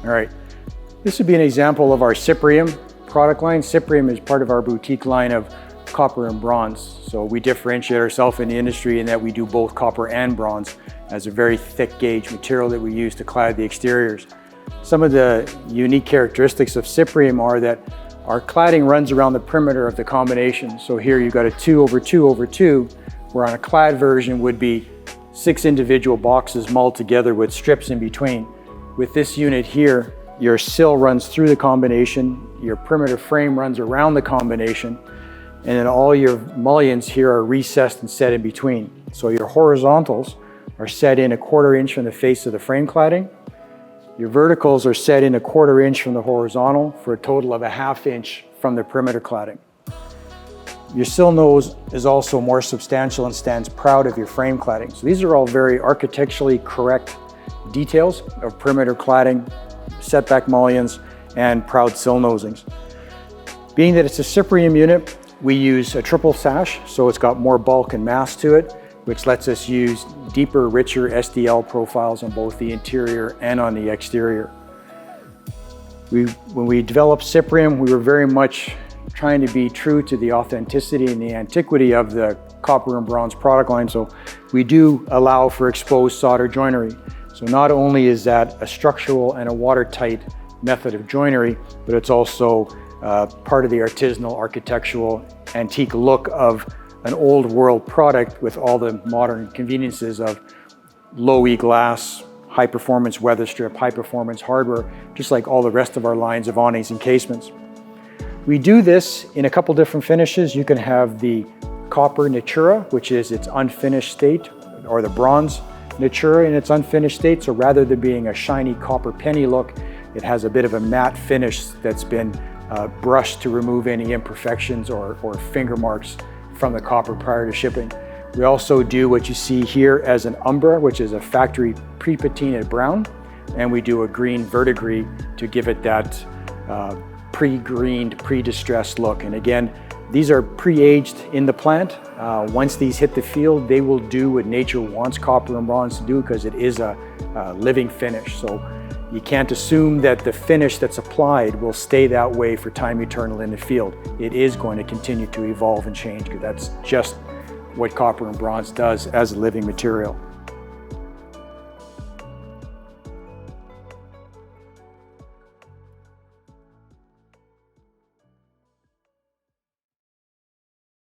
All right, this would be an example of our Cyprium product line. Cyprium is part of our boutique line of copper and bronze. So we differentiate ourselves in the industry in that we do both copper and bronze as a very thick gauge material that we use to clad the exteriors. Some of the unique characteristics of Cyprium are that our cladding runs around the perimeter of the combination. So here you've got a 2/2/2, where on a clad version would be 6 individual boxes mulled together with strips in between. With this unit here, your sill runs through the combination, your perimeter frame runs around the combination, and then all your mullions here are recessed and set in between. So your horizontals are set in 1/4 inch from the face of the frame cladding. Your verticals are set in 1/4 inch from the horizontal for a total of 1/2 inch from the perimeter cladding. Your sill nose is also more substantial and stands proud of your frame cladding. So these are all very architecturally correct details of perimeter cladding, setback mullions, and proud sill nosings. Being that it's a Cyprium unit, we use a triple sash, so it's got more bulk and mass to it, which lets us use deeper, richer SDL profiles on both the interior and on the exterior. When we developed Cyprium, we were very much trying to be true to the authenticity and the antiquity of the copper and bronze product line, so we do allow for exposed solder joinery. So not only is that a structural and a watertight method of joinery, but it's also part of the artisanal, architectural, antique look of an old world product with all the modern conveniences of low E glass, high performance weather strip, high performance hardware, just like all the rest of our lines of awnings and casements. We do this in a couple different finishes. You can have the copper Natura, which is its unfinished state, or the bronze Natura in its unfinished state. So rather than being a shiny copper penny look, it has a bit of a matte finish that's been brushed to remove any imperfections or finger marks from the copper prior to shipping. We also do what you see here as an umbra, which is a factory pre-patinaed brown, and we do a green verdigris to give it that pre-greened, pre-distressed look. And again, these are pre-aged in the plant. Once these hit the field, they will do what nature wants copper and bronze to do, because it is a living finish. So you can't assume that the finish that's applied will stay that way for time eternal in the field. It is going to continue to evolve and change, because that's just what copper and bronze does as a living material.